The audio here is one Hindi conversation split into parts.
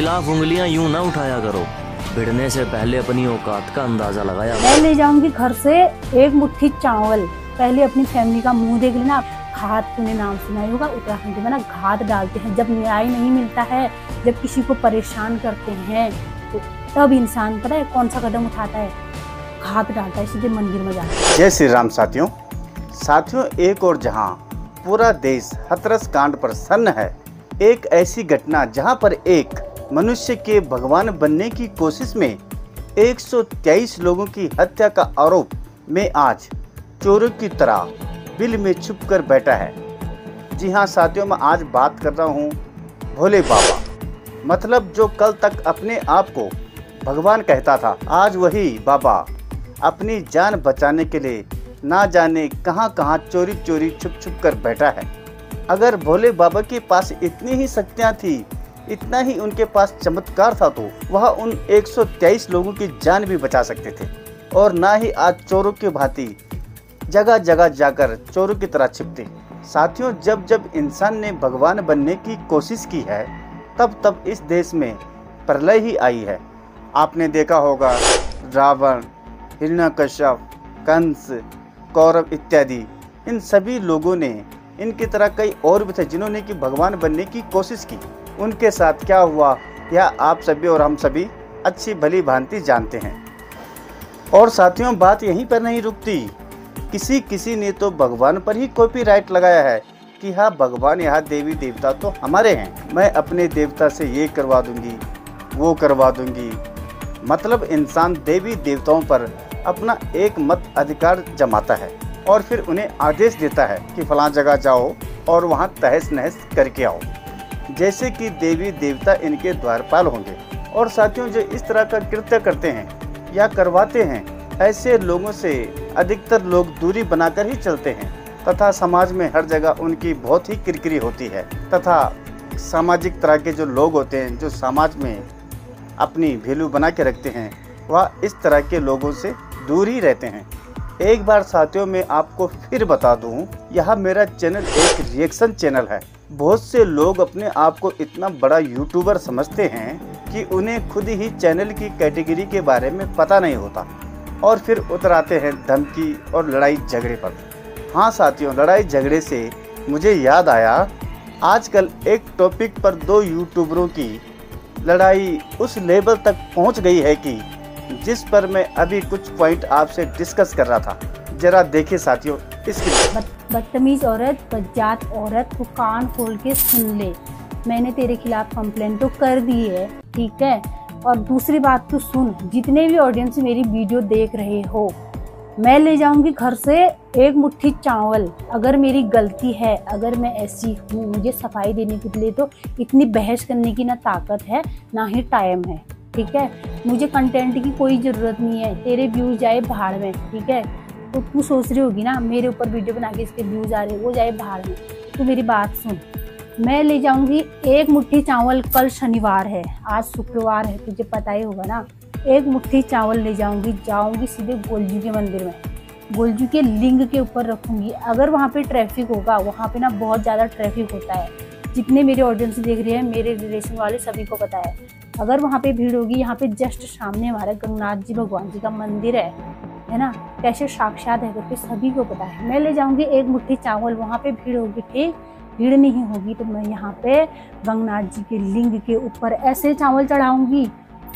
खिलाफ उंगलियां यूं ना उठाया करो, भिड़ने से पहले अपनी औकात का अंदाजा लगाया। मैं ले जाऊंगी घर से एक मुट्ठी चावल, पहले अपनी फैमिली का मुंह देख लेना। घात तूने नाम सुना ही होगा, उत्तराखंड में ना घात डालते हैं जब न्याय नहीं मिलता है, जब किसी को परेशान करते हैं तो तब इंसान पता है कौन सा कदम उठाता है, घात डालता है, सीधे मंदिर में जाता है। जय श्री राम साथियों। एक और जहां पूरा देश हथरस कांड पर सन्न है, एक ऐसी घटना जहां पर एक मनुष्य के भगवान बनने की कोशिश में 123 लोगों की हत्या का आरोप में आज चोरों की तरह बिल में छुप कर बैठा है। जी हाँ साथियों, मैं आज बात कर रहा हूँ भोले बाबा, मतलब जो कल तक अपने आप को भगवान कहता था, आज वही बाबा अपनी जान बचाने के लिए ना जाने कहां कहां चोरी चोरी छुप छुप कर बैठा है। अगर भोले बाबा के पास इतनी ही शक्तियां थी, इतना ही उनके पास चमत्कार था, तो वह उन 123 लोगों की जान भी बचा सकते थे और ना ही आज चोरों के भांति जगह जगह जाकर चोरों की तरह छिपते। साथियों, जब जब इंसान ने भगवान बनने की कोशिश की है, तब तब इस देश में प्रलय ही आई है। आपने देखा होगा रावण, हिरण्यकश्यप, कंस, कौरव इत्यादि, इन सभी लोगों ने, इनकी तरह कई और भी थे जिन्होंने कि भगवान बनने की कोशिश की। उनके साथ क्या हुआ यह आप सभी और हम सभी अच्छी भली भांति जानते हैं। और साथियों, बात यहीं पर नहीं रुकती, किसी ने तो भगवान पर ही कॉपीराइट लगाया है कि हाँ भगवान, यहाँ देवी देवता तो हमारे हैं, मैं अपने देवता से ये करवा दूंगी, वो करवा दूंगी। मतलब इंसान देवी देवताओं पर अपना एक मत अधिकार जमाता है और फिर उन्हें आदेश देता है कि फलां जगह जाओ और वहाँ तहस नहस करके आओ, जैसे कि देवी देवता इनके द्वारपाल होंगे। और साथियों, जो इस तरह का कृत्य करते हैं या करवाते हैं, ऐसे लोगों से अधिकतर लोग दूरी बनाकर ही चलते हैं तथा समाज में हर जगह उनकी बहुत ही किरकिरी होती है तथा सामाजिक तरह के जो लोग होते हैं, जो समाज में अपनी वैल्यू बना के रखते हैं, वह इस तरह के लोगों से दूर ही रहते हैं। एक बार साथियों, मैं आपको फिर बता दूं, यह मेरा चैनल एक रिएक्शन चैनल है। बहुत से लोग अपने आप को इतना बड़ा यूट्यूबर समझते हैं कि उन्हें खुद ही चैनल की कैटेगरी के बारे में पता नहीं होता और फिर उतर आते हैं धमकी और लड़ाई झगड़े पर। हाँ साथियों, लड़ाई झगड़े से मुझे याद आया, आजकल एक टॉपिक पर दो यूट्यूबरों की लड़ाई उस लेवल तक पहुंच गई है कि जिस पर मैं अभी कुछ पॉइंट आपसे डिस्कस कर रहा था। जरा देखिए साथियों इसकी। बदतमीज औरत, बदजात औरत, तो कान खोल के सुन ले, मैंने तेरे खिलाफ कंप्लेंट तो कर दी है, ठीक है। और दूसरी बात तो सुन, जितने भी ऑडियंस मेरी वीडियो देख रहे हो, मैं ले जाऊंगी घर से एक मुट्ठी चावल। अगर मेरी गलती है, अगर मैं ऐसी हूँ, मुझे सफाई देने के लिए तो इतनी बहस करने की ना ताकत है ना ही टाइम है, ठीक है। मुझे कंटेंट की कोई ज़रूरत नहीं है, तेरे व्यूज़ जाए भाड़ में, ठीक है। तो तू सोच रही होगी ना मेरे ऊपर वीडियो बना के इसके व्यूज़ आ रहे, वो जाए भाड़ में। तो मेरी बात सुन, मैं ले जाऊंगी एक मुट्ठी चावल। कल शनिवार है, आज शुक्रवार है, तुझे पता ही होगा ना। एक मुट्ठी चावल ले जाऊंगी सीधे गोलजू के मंदिर में, गोलजू के लिंग के ऊपर रखूंगी। अगर वहाँ पे ट्रैफिक होगा, वहाँ पे ना बहुत ज़्यादा ट्रैफिक होता है, जितने मेरे ऑडियंस देख रहे हैं, मेरे रिलेशन वाले सभी को पता है। अगर वहाँ पे भीड़ होगी, यहाँ पे जस्ट सामने हमारा गंगनाथ जी भगवान जी का मंदिर है ना, कैसे साक्षात है करके सभी को पता है। मैं ले जाऊंगी एक मुट्ठी चावल, वहाँ पे भीड़ होगी, ठीक, भीड़ नहीं होगी तो मैं यहाँ पे गंगनाथ जी के लिंग के ऊपर ऐसे चावल चढ़ाऊंगी,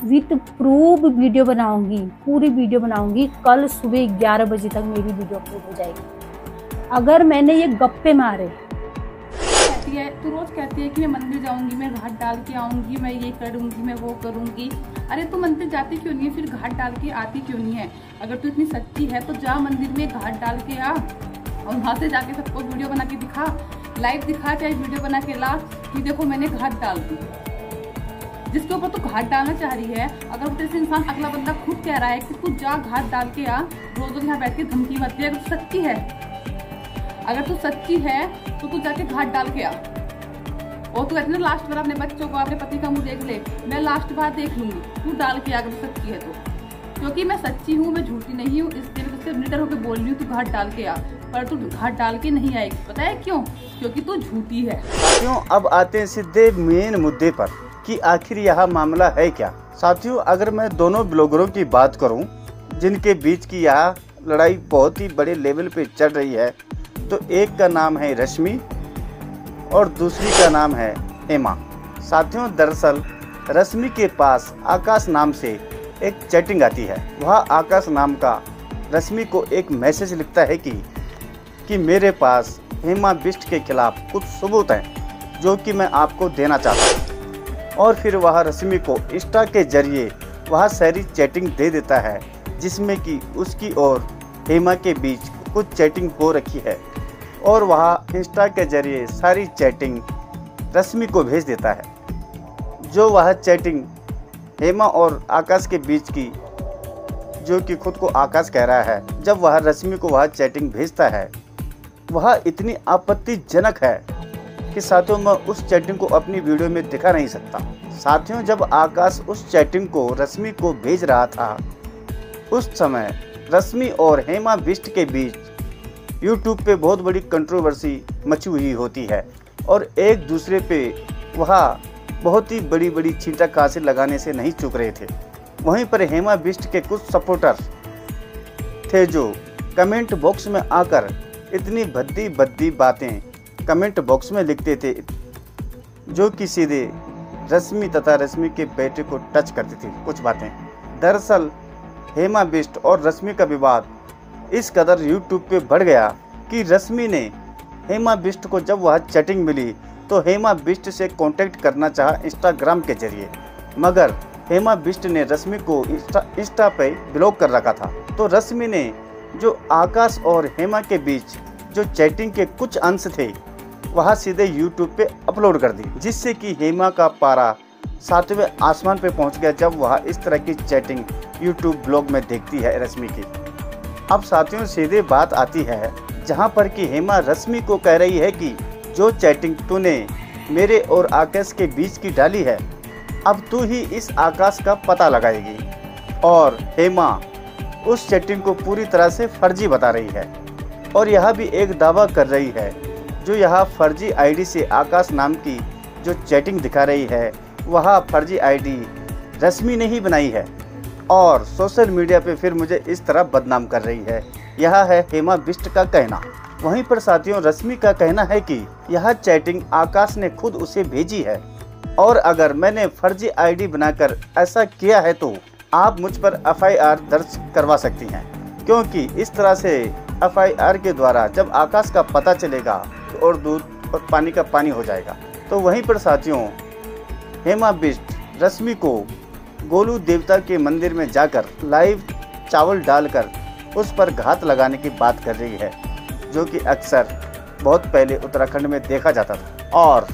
विथ प्रूफ वीडियो बनाऊंगी, पूरी वीडियो बनाऊंगी। कल सुबह 11 बजे तक मेरी वीडियो अपलोड हो जाएगी। अगर मैंने ये गप्पे मारे, तू रोज कहती है कि मैं मंदिर जाऊंगी, मैं घाट डाल के आऊंगी, मैं ये करूंगी, मैं वो करूंगी। अरे तू मंदिर जाती क्यों नहीं है, फिर घाट डाल के आती क्यों नहीं है? अगर तू इतनी सच्ची है तो जा मंदिर में घाट डाल के आ और वहां से जाके सबको वीडियो बना के दिखा, लाइव दिखा, चाहे वीडियो बना के ला कि देखो मैंने घाट डाल दी। जिसके ऊपर तू घाट डालना चाह रही है, अगर वो तेरे से इंसान अगला बंदा खुद कह रहा है कि तू जा घाट डाल के आ, रोज रोज यहाँ बैठ के धमकी मत दे। अगर तू सच्ची है, तो तू जाके घाट डाल के आ। और तू कहती ना लास्ट बार अपने बच्चों को, अपने पति का मुंह देख ले, मैं लास्ट बार देख लूंगी, तू डाल के आ अगर तू सच्ची है तो। क्योंकि मैं सच्ची हूँ, मैं झूठी नहीं हूँ, इसलिए मैं तुझसे निडर होकर बोल रही हूँ, तू घाट डाल के आ। पर तू घाट डाल के नहीं आएगी, पता है क्यों? क्योंकि तू झूठी है। क्यों? अब आते हैं सीधे मेन मुद्दे पर। कि आखिर यह मामला है क्या। साथियों, अगर मैं दोनों ब्लॉगरों की बात करूं जिनके बीच की यह लड़ाई बहुत ही बड़े लेवल पे चल रही है, तो एक का नाम है रश्मि और दूसरी का नाम है हेमा। साथियों, दरअसल रश्मि के पास आकाश नाम से एक चैटिंग आती है। वह आकाश नाम का रश्मि को एक मैसेज लिखता है कि मेरे पास हेमा बिष्ट के खिलाफ कुछ सबूत हैं जो कि मैं आपको देना चाहता हूँ। और फिर वह रश्मि को इंस्टा के जरिए वह सारी चैटिंग दे देता है जिसमें कि उसकी और हेमा के बीच कुछ चैटिंग हो रखी है, और वह इंस्टा के जरिए सारी चैटिंग रश्मि को भेज देता है। जो वह चैटिंग हेमा और आकाश के बीच की, जो कि खुद को आकाश कह रहा है, जब वह रश्मि को वह चैटिंग भेजता है वह इतनी आपत्तिजनक है कि साथियों मैं उस चैटिंग को अपनी वीडियो में दिखा नहीं सकता। साथियों, जब आकाश उस चैटिंग को रश्मि को भेज रहा था उस समय रश्मि और हेमा बिष्ट के बीच यूट्यूब पे बहुत बड़ी कंट्रोवर्सी मची हुई होती है और एक दूसरे पे वह बहुत ही बड़ी बड़ी छींटाकाशी लगाने से नहीं चूक रहे थे। वहीं पर हेमा बिष्ट के कुछ सपोर्टर थे जो कमेंट बॉक्स में आकर इतनी भद्दी भद्दी बातें कमेंट बॉक्स में लिखते थे जो कि सीधे रश्मि तथा रश्मि के बेटे को टच करती थी कुछ बातें। दरअसल हेमा बिष्ट और रश्मि का विवाद इस कदर यूट्यूब पे बढ़ गया कि रश्मि ने हेमा बिष्ट को जब वह चैटिंग मिली तो हेमा बिष्ट से कांटेक्ट करना चाहा इंस्टाग्राम के जरिए, मगर हेमा बिष्ट ने रश्मि को इंस्टा पे ब्लॉक कर रखा था। तो रश्मि ने जो आकाश और हेमा के बीच जो चैटिंग के कुछ अंश थे वह सीधे यूट्यूब पे अपलोड कर दी, जिससे कि हेमा का पारा 7वें आसमान पे पहुंच गया जब वह इस तरह की चैटिंग यूट्यूब ब्लॉग में देखती है रश्मि की। अब साथियों, सीधे बात आती है जहां पर कि हेमा रश्मि को कह रही है कि जो चैटिंग तूने मेरे और आकाश के बीच की डाली है अब तू ही इस आकाश का पता लगाएगी, और हेमा उस चैटिंग को पूरी तरह से फर्जी बता रही है और यह भी एक दावा कर रही है जो यह फर्जी आईडी से आकाश नाम की जो चैटिंग दिखा रही है वह फर्जी आईडी रश्मि ने ही बनाई है और सोशल मीडिया पे फिर मुझे इस तरह बदनाम कर रही है। यह है हेमा बिष्ट का कहना। वहीं पर साथियों, रश्मि का कहना है कि यह चैटिंग आकाश ने खुद उसे भेजी है और अगर मैंने फर्जी आईडी बनाकर ऐसा किया है तो आप मुझ पर एफआईआर दर्ज करवा सकती हैं, क्योंकि इस तरह से एफआईआर के द्वारा जब आकाश का पता चलेगा तो और दूध और पानी का पानी हो जाएगा। तो वहीं पर साथियों, हेमा बिष्ट रश्मि को गोलू देवता के मंदिर में जाकर लाइव चावल डालकर उस पर घात लगाने की बात कर रही है, जो कि अक्सर बहुत पहले उत्तराखंड में देखा जाता था। और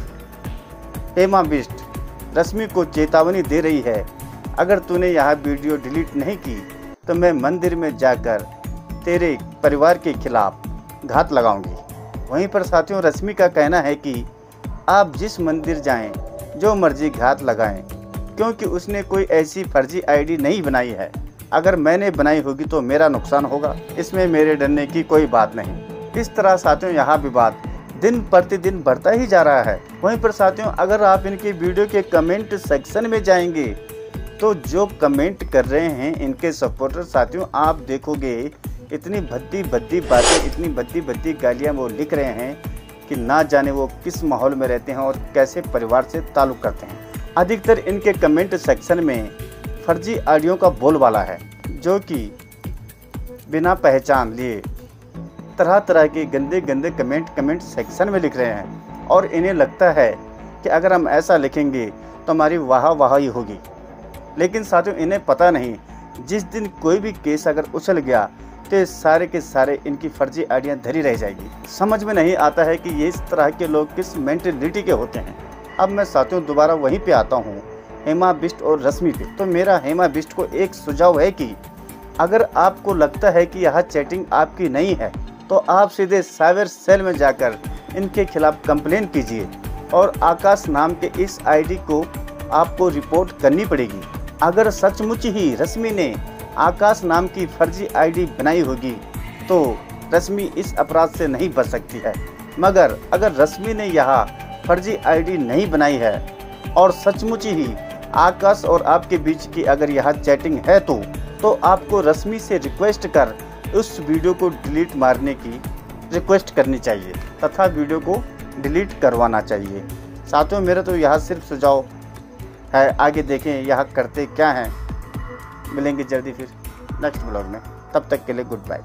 हेमा बिष्ट रश्मि को चेतावनी दे रही है, अगर तूने यह वीडियो डिलीट नहीं की तो मैं मंदिर में जाकर तेरे परिवार के खिलाफ घात लगाऊंगी। वहीं पर साथियों, रश्मि का कहना है कि आप जिस मंदिर जाएं, जो मर्जी घात लगाएं, क्योंकि उसने कोई ऐसी फर्जी आईडी नहीं बनाई है। अगर मैंने बनाई होगी तो मेरा नुकसान होगा, इसमें मेरे डरने की कोई बात नहीं। इस तरह साथियों यह विवाद दिन प्रतिदिन बढ़ता ही जा रहा है। वहीं पर साथियों, अगर आप इनकी वीडियो के कमेंट सेक्शन में जाएंगे तो जो कमेंट कर रहे हैं इनके सपोर्टर साथियों, आप देखोगे इतनी भद्दी भद्दी बातें, इतनी भद्दी भद्दी गालियाँ वो लिख रहे हैं कि ना जाने वो किस माहौल में रहते हैं और कैसे परिवार से ताल्लुक़ करते हैं। अधिकतर इनके कमेंट सेक्शन में फर्जी आईडियों का बोलबाला है, जो कि बिना पहचान लिए तरह तरह के गंदे गंदे कमेंट सेक्शन में लिख रहे हैं और इन्हें लगता है कि अगर हम ऐसा लिखेंगे तो हमारी वाहवाही होगी। लेकिन साथियों, इन्हें पता नहीं, जिस दिन कोई भी केस अगर उछल गया तो सारे के सारे इनकी फर्जी आइडियाँ धरी रह जाएगी। समझ में नहीं आता है कि ये इस तरह के लोग किस मेंटेलिटी के होते हैं। अब मैं साथियों दोबारा वहीं पे आता हूँ, हेमा बिष्ट और रश्मि पे। तो मेरा हेमा बिष्ट को एक सुझाव है कि अगर आपको लगता है कि यह चैटिंग आपकी नहीं है तो आप सीधे साइबर सेल में जाकर इनके खिलाफ कंप्लेन कीजिए और आकाश नाम के इस आईडी को आपको रिपोर्ट करनी पड़ेगी। अगर सचमुच ही रश्मि ने आकाश नाम की फर्जी आईडी बनाई होगी तो रश्मि इस अपराध से नहीं बच सकती है, मगर अगर रश्मि ने यह फर्जी आईडी नहीं बनाई है और सचमुच ही आकाश और आपके बीच की अगर यह चैटिंग है तो आपको रश्मि से रिक्वेस्ट कर उस वीडियो को डिलीट मारने की रिक्वेस्ट करनी चाहिए तथा वीडियो को डिलीट करवाना चाहिए। साथियों, मेरा तो यह सिर्फ सुझाव है, आगे देखें यह करते क्या हैं। मिलेंगे जल्दी फिर नेक्स्ट ब्लॉग में, तब तक के लिए गुड बाय।